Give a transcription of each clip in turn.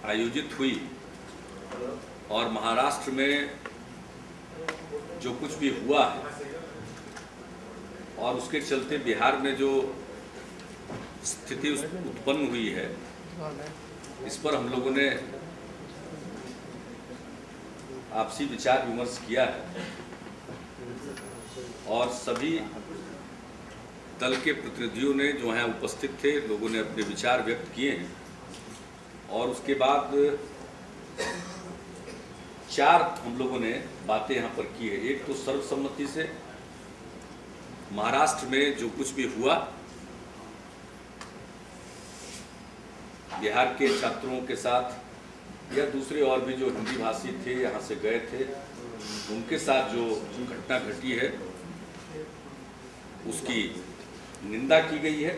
आयोजित हुई और महाराष्ट्र में जो कुछ भी हुआ है और उसके चलते बिहार में जो स्थिति उत्पन्न हुई है, इस पर हम लोगों ने आपसी विचार विमर्श किया है और सभी दल के प्रतिनिधियों ने जो हैं उपस्थित थे, लोगों ने अपने विचार व्यक्त किए हैं और उसके बाद 4 हम लोगों ने बातें यहाँ पर की है। एक तो सर्वसम्मति से महाराष्ट्र में जो कुछ भी हुआ, बिहार के छात्रों के साथ या दूसरे और भी जो हिंदी भाषी थे यहाँ से गए थे, उनके साथ जो घटना घटी है उसकी निंदा की गई है।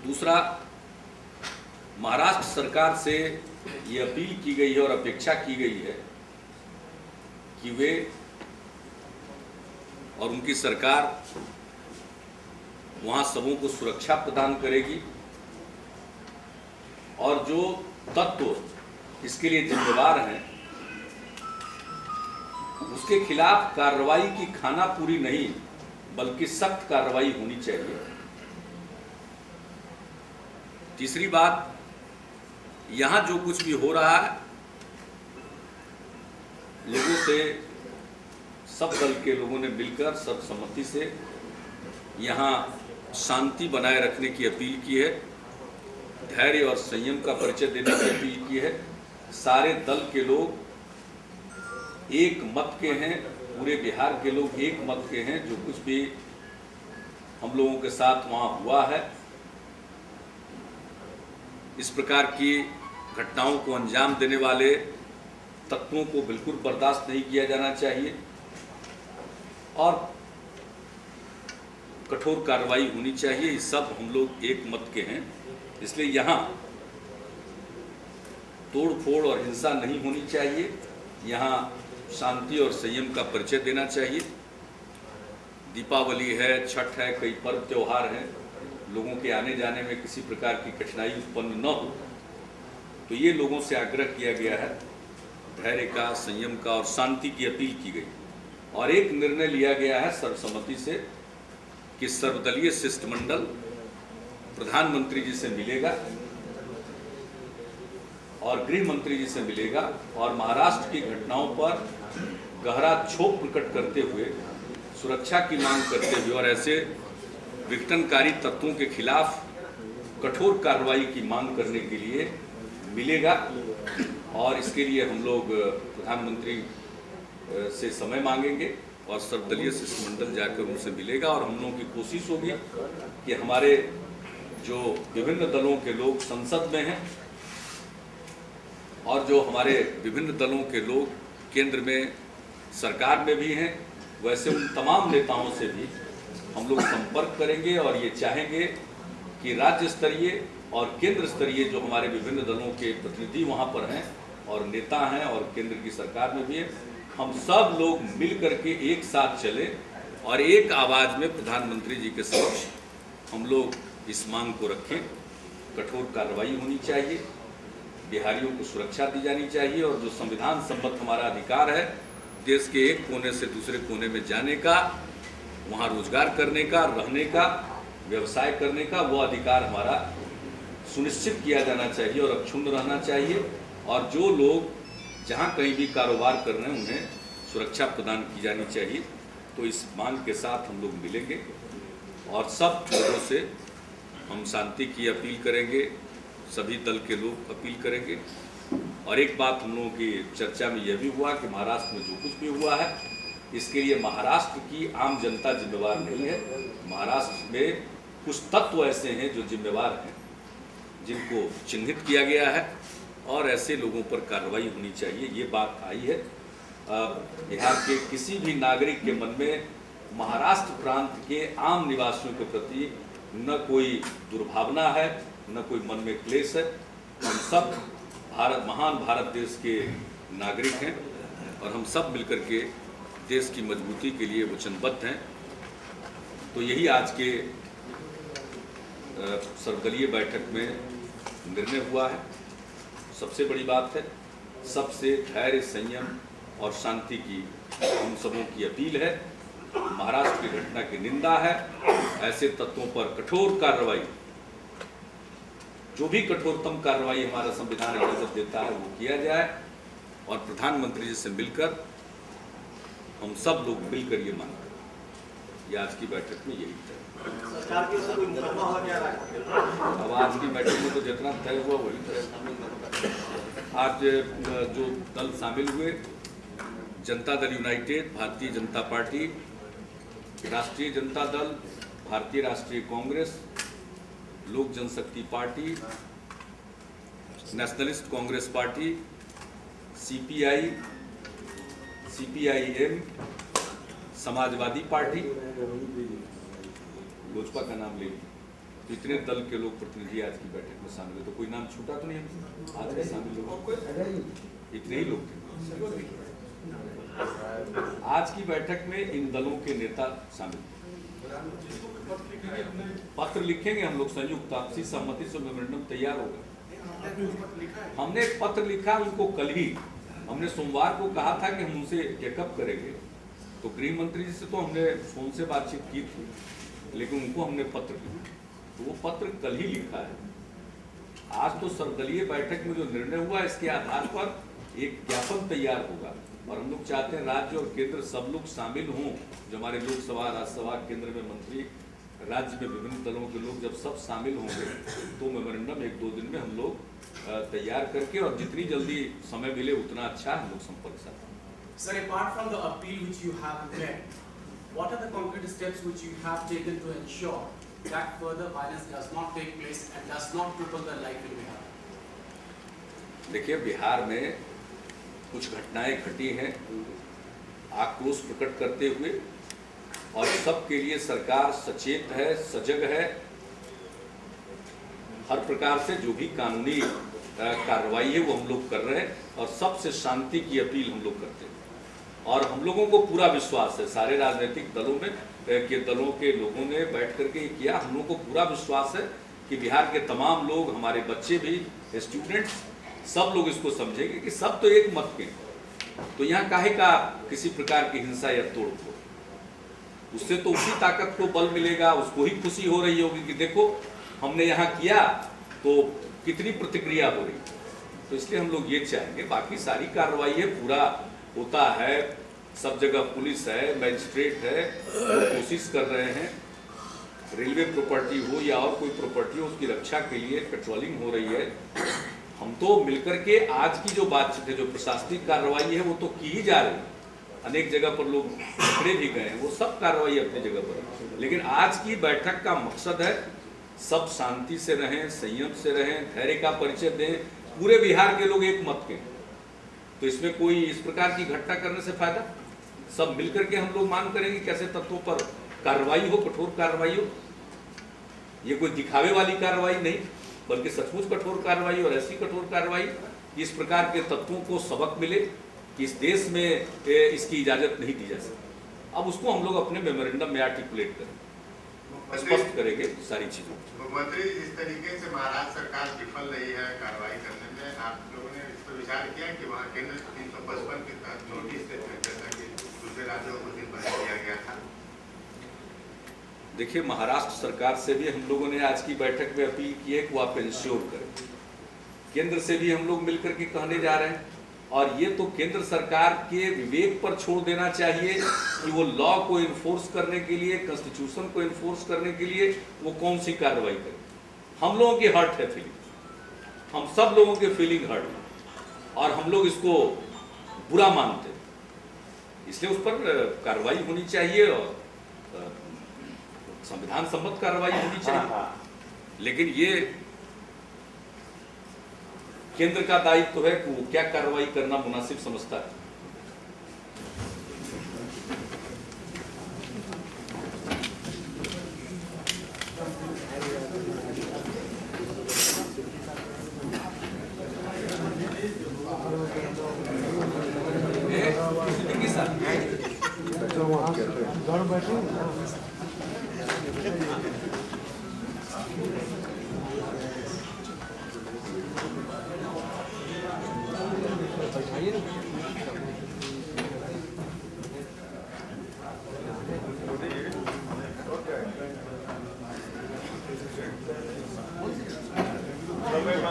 दूसरा, महाराष्ट्र सरकार से ये अपील की गई है और अपेक्षा की गई है कि वे और उनकी सरकार वहां सबों को सुरक्षा प्रदान करेगी और जो तत्व इसके लिए जिम्मेदार हैं उसके खिलाफ कार्रवाई की खानापूरी नहीं बल्कि सख्त कार्रवाई होनी चाहिए। तीसरी बात, यहां जो कुछ भी हो रहा है, लोगों से, सब दल के लोगों ने मिलकर सर्वसम्मति से यहां शांति बनाए रखने की अपील की है, धैर्य और संयम का परिचय देने की अपील की है। सारे दल के लोग एक मत के हैं, पूरे बिहार के लोग एक मत के हैं। जो कुछ भी हम लोगों के साथ वहां हुआ है, इस प्रकार की घटनाओं को अंजाम देने वाले तत्वों को बिल्कुल बर्दाश्त नहीं किया जाना चाहिए और कठोर कार्रवाई होनी चाहिए। ये सब हम लोग एक मत के हैं, इसलिए यहाँ तोड़ फोड़ और हिंसा नहीं होनी चाहिए। यहाँ शांति और संयम का परिचय देना चाहिए। दीपावली है, छठ है, कई पर्व त्योहार हैं, लोगों के आने जाने में किसी प्रकार की कठिनाई उत्पन्न न हो, तो ये लोगों से आग्रह किया गया है। धैर्य का, संयम का और शांति की अपील की गई और एक निर्णय लिया गया है सर्वसम्मति से कि सर्वदलीय शिष्टमंडल प्रधानमंत्री जी से मिलेगा और गृह मंत्री जी से मिलेगा और महाराष्ट्र की घटनाओं पर गहरा क्षोभ प्रकट करते हुए, सुरक्षा की मांग करते हुए और ऐसे विघटनकारी तत्वों के खिलाफ कठोर कार्रवाई की मांग करने के लिए मिलेगा। और इसके लिए हम लोग प्रधानमंत्री से समय मांगेंगे और सर्वदलीय शिष्टमंडल जाकर उनसे मिलेगा और हम लोगों की कोशिश होगी कि हमारे जो विभिन्न दलों के लोग संसद में हैं और जो हमारे विभिन्न दलों के लोग केंद्र में सरकार में भी हैं, वैसे उन तमाम नेताओं से भी हम लोग संपर्क करेंगे और ये चाहेंगे कि राज्य स्तरीय और केंद्र स्तरीय जो हमारे विभिन्न दलों के प्रतिनिधि वहाँ पर हैं और नेता हैं और केंद्र की सरकार में भी हैं, हम सब लोग मिल करके एक साथ चलें और एक आवाज़ में प्रधानमंत्री जी के समक्ष हम लोग इस मांग को रखें। कठोर कार्रवाई होनी चाहिए, बिहारियों को सुरक्षा दी जानी चाहिए और जो संविधान सम्मत हमारा अधिकार है देश के एक कोने से दूसरे कोने में जाने का, वहाँ रोजगार करने का, रहने का, व्यवसाय करने का, वो अधिकार हमारा सुनिश्चित किया जाना चाहिए और अक्षुण्ण रहना चाहिए। और जो लोग जहाँ कहीं भी कारोबार कर रहे हैं उन्हें सुरक्षा प्रदान की जानी चाहिए। तो इस मांग के साथ हम लोग मिलेंगे और सब लोगों से हम शांति की अपील करेंगे, सभी दल के लोग अपील करेंगे। और एक बात हम लोगों की चर्चा में यह भी हुआ कि महाराष्ट्र में जो कुछ भी हुआ है इसके लिए महाराष्ट्र की आम जनता जिम्मेवार नहीं है। महाराष्ट्र में कुछ तत्व ऐसे हैं जो जिम्मेवार हैं, जिनको चिन्हित किया गया है और ऐसे लोगों पर कार्रवाई होनी चाहिए। ये बात आई है। बिहार के किसी भी नागरिक के मन में महाराष्ट्र प्रांत के आम निवासियों के प्रति न कोई दुर्भावना है, न कोई मन में क्लेश है। हम सब महान भारत देश के नागरिक हैं और हम सब मिलकर के देश की मजबूती के लिए वचनबद्ध हैं। तो यही आज के सर्वदलीय बैठक में निर्णय हुआ है। सबसे बड़ी बात है, सबसे धैर्य, संयम और शांति की हम सबों की अपील है। महाराष्ट्र की घटना की निंदा है। ऐसे तत्वों पर कठोर कार्रवाई, जो भी कठोरतम कार्रवाई हमारा संविधान इजाजत देता है वो किया जाए, और प्रधानमंत्री जी से मिलकर हम सब लोग मिलकर ये मांग करें। ये आज की बैठक में यही तय। अब आज की बैठक में तो जितना तय हुआ वही तय। आज जो दल शामिल हुए, जनता दल यूनाइटेड, भारतीय जनता पार्टी, राष्ट्रीय जनता दल, भारतीय Rashtriya Congress, Lok Janshakti party, nationalist congress party, CPI, CPIM, Samajwadi party, Lojpa का नाम ले, तो इतने दल के लोग प्रतिनिधि आज की बैठक में शामिल हुए। तो कोई नाम छूटा तो नहीं आज के शामिल लोग? इतने ही लोग थे। आज की बैठक में इन दलों के नेता शामिल। पत्र लिखेंगे हम लोग संयुक्त, आपसी सहमति से मेमोरेंडम तैयार होगा। हमने एक पत्र लिखा उनको कल ही। हमने सोमवार को कहा था कि हम उनसे टेकअप करेंगे, तो गृह मंत्री जी से तो हमने फोन से बातचीत की थी, लेकिन उनको हमने पत्र लिखा, तो वो पत्र कल ही लिखा है। आज तो सर्वदलीय बैठक में जो निर्णय हुआ, इसके आधार पर एक ज्ञापन तैयार होगा, और हम लोग चाहते हैं राज्य और केंद्र सब लोग शामिल हों। जो हमारे लोकसभा, राज्यसभा, केंद्र में मंत्री, राज्य में विभिन्न दलों के लोग जब सब शामिल होंगे, तो मेमोरेंडम 1-2 दिन में हम लोग तैयार करके, और जितनी जल्दी समय मिले उतना अच्छा हम लोग संपर्क साधें। Sir, apart from the appeal which you have made, what are the concrete steps which you have taken to ensure that further violence does not take place and does not cripple the life in Bihar? देखिए, बिहार में कुछ घटनाएं घटी हैं आक्रोश प्रकट करते हुए, और सबके लिए सरकार सचेत है, सजग है। हर प्रकार से जो भी कानूनी कार्रवाई है वो हम लोग कर रहे हैं, और सबसे शांति की अपील हम लोग करते हैं। और हम लोगों को पूरा विश्वास है, सारे राजनीतिक दलों के लोगों ने बैठ करके ये किया। हम लोगों को पूरा विश्वास है कि बिहार के तमाम लोग, हमारे बच्चे भी, स्टूडेंट्स, सब लोग इसको समझेंगे कि सब तो एक मत के, तो यहाँ काहे का किसी प्रकार की हिंसा या तोड़ फोड़। उससे तो उसी ताकत को बल मिलेगा, उसको ही खुशी हो रही होगी कि देखो हमने यहाँ किया तो कितनी प्रतिक्रिया हो रही। तो इसलिए हम लोग ये चाहेंगे। बाकी सारी कार्रवाई है, पूरा होता है, सब जगह पुलिस है, मजिस्ट्रेट है, वो कोशिश कर रहे हैं। रेलवे प्रॉपर्टी हो या और कोई प्रॉपर्टी हो, उसकी रक्षा के लिए पेट्रोलिंग हो रही है। हम तो मिलकर के आज की जो बातचीत है, जो प्रशासनिक कार्रवाई है, वो तो की ही जा रही है। अनेक जगह पर लोग पकड़े भी गए हैं, वो सब कार्रवाई अपनी जगह पर। लेकिन आज की बैठक का मकसद है सब शांति से रहें, संयम से रहें, धैर्य का परिचय दें। पूरे बिहार के लोग एक मत के, तो इसमें कोई इस प्रकार की घटना करने से फायदा। सब मिलकर के हम लोग मांग करेंगे कैसे तत्वों पर कार्रवाई हो, कठोर कार्रवाई हो। ये कोई दिखावे वाली कार्रवाई नहीं, बल्कि सचमुच कठोर कार्रवाई, और ऐसी कठोर कार्रवाई इस प्रकार के तत्वों को सबक मिले कि इस देश में इसकी इजाजत नहीं दी जा सकती। अब उसको हम लोग अपने मेमोरेंडम में आर्टिकुलेट करें, स्पष्ट करेंगे सारी चीजों। मुख्यमंत्री, इस तरीके से महाराष्ट्र सरकार विफल रही है कार्रवाई करने में, आप लोगों ने इस पर विचार किया कि वहाँ केंद्र 355 के तहत नोटिस से जैसा कि दूसरे राज्यों को दिन पर किया गया था? देखिए, महाराष्ट्र सरकार से भी हम लोगों ने आज की बैठक में अपील की है कि वो आप इंश्योर करें। केंद्र से भी हम लोग मिलकर के कहने जा रहे हैं, और ये तो केंद्र सरकार के विवेक पर छोड़ देना चाहिए कि वो लॉ को इन्फोर्स करने के लिए, कॉन्स्टिट्यूशन को इन्फोर्स करने के लिए वो कौन सी कार्रवाई करे। हम लोगों की हर्ट है फीलिंग, हम सब लोगों के फीलिंग हर्ट है, और हम लोग इसको बुरा मानते हैं। इसलिए उस पर कार्रवाई होनी चाहिए, और संविधान सम्मत कार्रवाई होनी चाहिए। लेकिन ये केंद्र का दायित्व है कि वो क्या कार्रवाई करना मुनासिब समझता है। बैठे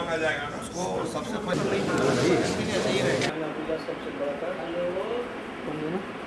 मांगा जाएगा उसको सबसे पहले सबसे बड़ा था जो